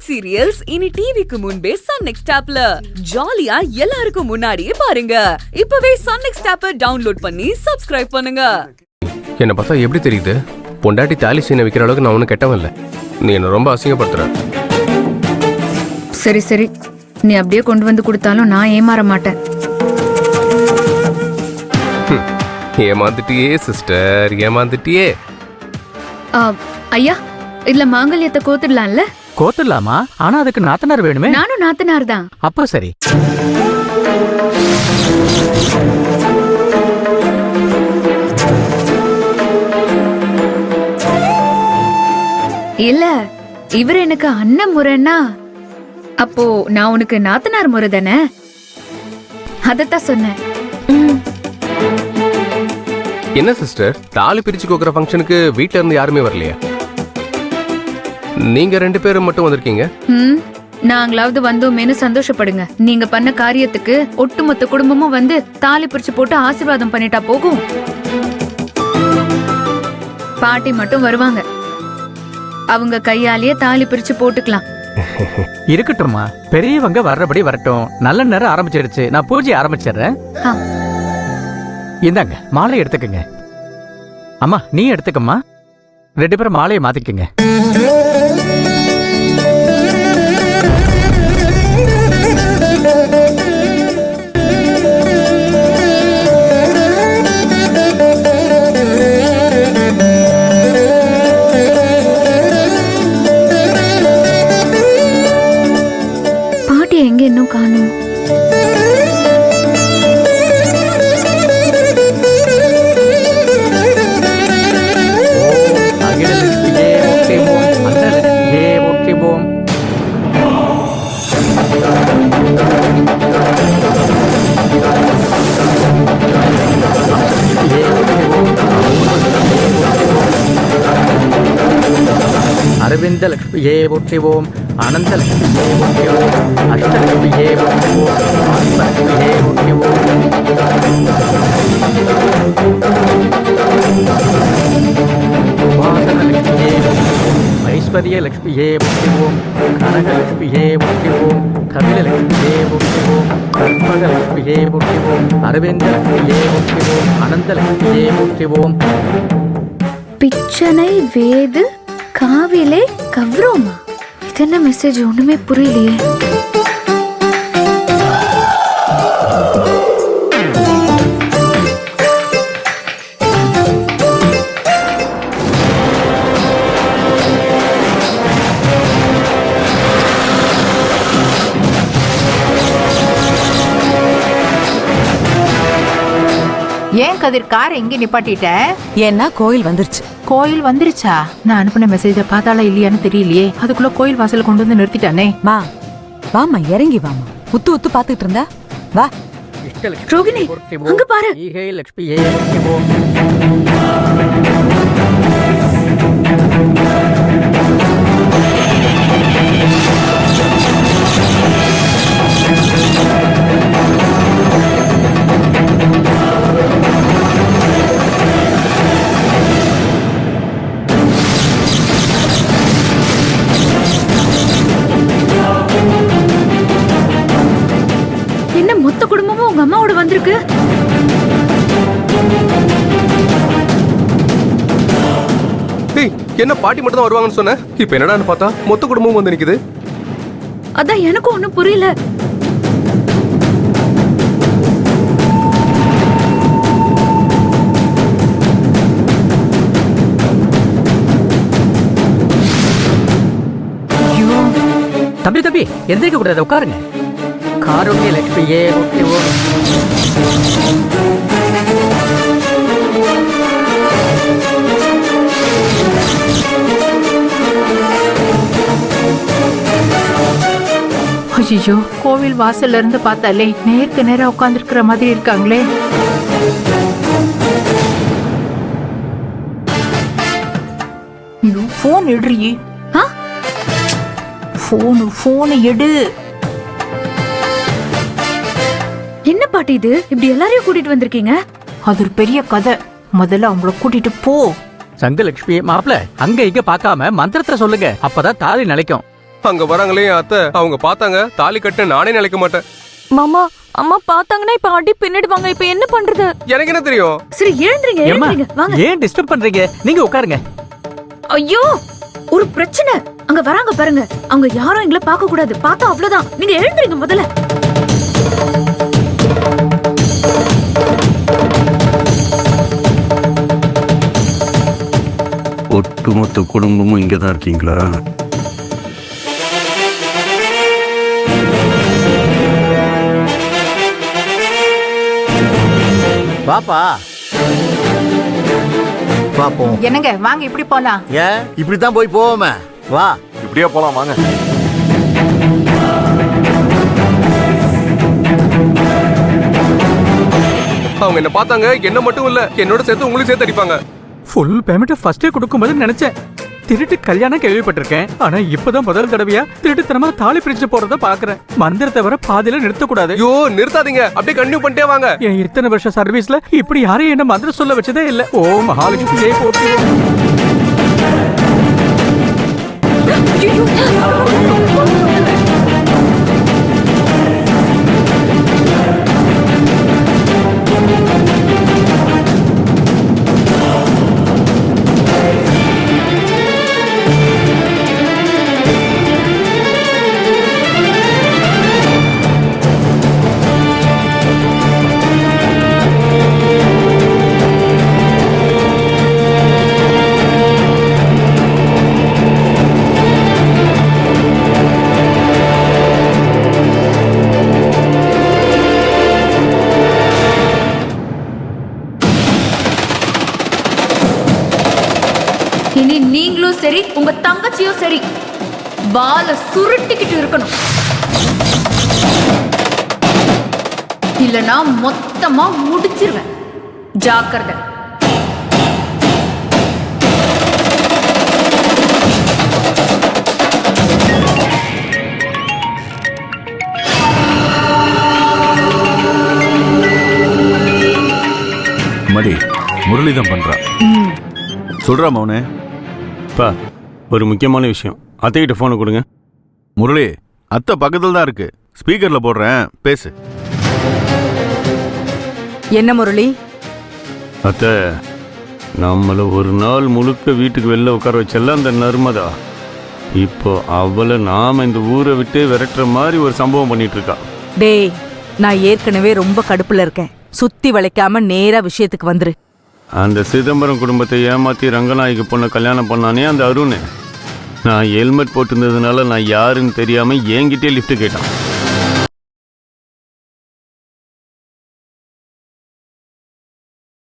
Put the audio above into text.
Web serials இனி டிவிக்கு முன்பே சன் நெக்ஸ்ட் ஆப்ல ஜாலியா எல்லாருக்கும் முன்னாடியே பாருங்க. இப்பவே சன் நெக்ஸ்ட் ஆப்பை டவுன்லோட் பண்ணி சப்ஸ்கிரைப் பண்ணுங்க. என்ன பார்த்தா எப்படி தெரியுது? பொண்டாட்டி தாலி சீனை வைக்கிற அளவுக்கு நான் ஒன்றும் கெட்டவன் இல்லை. நீ என்ன ரொம்ப அசிங்கப்படுத்துற. சரி சரி, நீ அப்படியே கொண்டு வந்து கொடுத்தாலும் நான் ஏமாற மாட்டேன். ஏமாந்துட்டியே சிஸ்டர், ஏமாந்துட்டியே. ஐயா, இதுல மாங்கல்யத்தை கோத்துடலாம்ல? கோத்துடலாமா? ஆனா அதுக்கு நாத்தனார் வேணுமே. நானும் நாத்தனார் தான். அப்போ சரி. இல்ல, இவர் எனக்கு அண்ணன் முறைன்னா அப்போ நான் உனக்கு நாத்தனார் முறை தானே? அதத்தான் சொன்னேன். என்ன சிஸ்டர், தாலி பிரிச்சு கோக்குற ஃபங்க்ஷனுக்கு வீட்ல இருந்து யாருமே வரலையா? நீங்க 2 பேரும் மட்டும் வந்திருக்கீங்க. நாங்களாவது வந்தோமேனு சந்தோஷப்படுங்க. நீங்க பண்ண காரியத்துக்கு ஒட்டுமொத்த குடும்பமும் வந்து தாலி பிரிச்சு போட்டு ஆசீர்வாதம் பண்ணிட்டா போகும். பாட்டி மட்டும் வருவாங்க, அவங்க கையாலேயே தாலி பிரிச்சு போட்டுக்கலாம். இருக்கட்டும்மா, பெரியவங்க வர்றபடி வரட்டும். நல்ல நேரம் ஆரம்பிச்சிருச்சு, நான் பூஜை ஆரம்பிச்சிடுறேன். இந்தாங்க மாலை எடுத்துக்கங்க. அம்மா நீ எடுத்துக்கம்மா. 2 பேரும் மாலையை மாத்திக்கங்க. பாட்டி எங்க இன்னும் காணும்? அரவிந்த லக்ஷ்மியே போற்றிவோம், அனந்த லக்ஷ்மியே போற்றிவோம், அஷ்டலக்ஷ்மியே போற்றிவோம், ஆத்மலக்ஷ்மியே போற்றிவோம். வாசனலக்ஷ்மியே போற்றிவோம், ஐஸ்வர்ய லக்ஷ்மியே போற்றிவோம், கனகலக்ஷ்மியே போற்றிவோம், கபிலலக்ஷ்மியே போற்றிவோம், கற்பகலக்ஷ்மியே போற்றிவோம், அரவிந்த லக்ஷ்மியே போற்றிவோம், அனந்த லக்ஷ்மியே போற்றிவோம். பிச்சனை வேது காவிலே கவ்ரோமா? இது என்ன மெசேஜ்? ஒண்ணுமே புரியலையே. ஏன் கதிர் கார் எங்க நிப்பாட்டிட்ட? ஏன்னா கோயில் வந்துருச்சு. கோயில் வந்துருச்சா? நான் அனுப்பின மெசேஜ பார்த்தாலா இல்லையான்னு தெரியலையே. அதுக்குள்ள கோயில் வாசல் கொண்டு வந்து நிறுத்திட்டானே. வாமா இறங்கி வாமா. உத்து பாத்துட்டு இருந்தா வா. ரோகிணி, அங்க பாரு. ஈகை லக்ஷ்மியே போற்றிவோம். என்ன மொத்த குடும்பமும் உங்க அம்மாவோட வந்திருக்கு? என்ன பாட்டி மட்டும் தான் வருவாங்கன்னு சொன்ன, இப்ப என்னடான்னு பார்த்தா மொத்த குடும்பமும் வந்து நிக்குது. அதான் எனக்கும் ஒண்ணும் புரியல. தம்பி எந்திரிக்க கூடாது, உட்காருங்க. காருண்ய லட்சுமியே போற்றிவோம். ஐயோ, கோவில் வாசல்ல இருந்து பார்த்தாலே நேருக்கு நேரா உட்கார்ந்துருக்கிற மாதிரி இருக்காங்களே. போன் எடுறி. போன் எடு. என்ன பாட்டி இது? இப்படி எல்லாரையும் கூட்டிட்டு வந்திருக்கீங்க? அது ஒரு பெரிய கதை. முதல்ல அவங்கள கூட்டிட்டு போ. சங்கலட்சுமி மாப்பிள, அங்க இங்க பார்க்காம மந்திரத்தை சொல்லுங்க, அப்பதான் தாலி நிலைக்கும். அங்க வராங்களே என் அத்தை, அவங்க பார்த்தாங்க தாலி கட்ட நானே நினைக்க மாட்டேன். மாமா அம்மா பார்த்தாங்கன்னா இப்ப அடி பின்னிடுவாங்க. இப்ப என்ன பண்றது? எனக்கு என்ன தெரியும்? சரி எழுந்துருங்க ஏம்மா, எழுந்துருங்க வாங்க. ஏன் டிஸ்டர்ப் பண்றீங்க? நீங்க உட்காருங்க. ஐயோ ஒரு பிரச்சனை. அங்க வராங்க பாருங்க. அவங்க யாரும் எங்களை பார்க்க கூடாது. பார்த்தா அவ்வளவுதான். நீங்க எழுந்துருங்க முதல்ல. ஒட்டுமொத்த குடும்பமும் இங்கே தான் இருக்கீங்களா? பாப்பா பாப்போம். என்னங்க வாங்க இப்படி போலாம். ஏன் இப்படித்தான் போய் போவோமே? வா. இப்படியே போலாம் வாங்க. அவங்க என்ன பார்த்தாங்க, என்ன மட்டும் இல்ல என்னோட சேர்த்து உங்களையும் சேர்த்து அடிப்பாங்க. ஃபுல் பேமெண்ட் ஃபர்ஸ்டே கொடுக்கும்போது நினைச்சேன் திருட்டு கல்யாணம் கேள்விப்பட்டிருக்கேன். ஆனா இப்பதான் முதல் தடவையா திருட்டுத்தனமா தாலி பிரிச்சு போறத பாக்குறேன். மந்திரத்தை வர பாதியில நிறுத்தக்கூடாது. ஐயோ நிறுத்தாதீங்க, அப்படியே கண்டினியூ பண்ணிட்டே வாங்க. என் இத்தனை வருஷ சர்வீஸ்ல இப்படி யாரையும் என்ன மந்திரம் சொல்ல வச்சதே இல்ல. ஓ மகாலட்சுமி போட்டு இனி நீங்களும் சரி உங்க தங்கச்சியும் சரி பால சுருட்டிக்கிட்டு இருக்கணும். இல்லனா மொத்தமா முடிச்சிருவேன். ஜாக்கிரதை. மடி முரளிதான் பண்றான். சொல்றா மௌனே. பா, ஒரு முக்கியமான விஷயம். அத்தைகிட்ட ஃபோனை கொடுங்க. முரளி, அத்தை பக்கத்துல தான் இருக்கு. ஸ்பீக்கர்ல போடுறேன், பேசு. என்ன முரளி? அத்தை, நம்மள ஒரு நாள் முழுக்க வீட்டுக்கு வெளில உட்கார வச்சல அந்த நர்மதா, இப்போ அவளை நாம இந்த ஊரை விட்டு விரட்டுற மாதிரி ஒரு சம்பவம் பண்ணிட்டு இருக்கா. டேய், நான் ஏற்கனவே ரொம்ப கடுப்புல இருக்கேன். சுத்தி வளைக்காம நேரா விஷயத்துக்கு வந்துரு. அந்த சிதம்பரம் குடும்பத்தை ஏமாத்தி ரங்கநாயகி பொண்ணை கல்யாணம் பண்ணானே அந்த அருண், நான் ஹெல்மெட் போட்டிருந்ததுனால நான் யாருன்னு தெரியாம என்கிட்டே லிஃப்ட் கேட்டான்.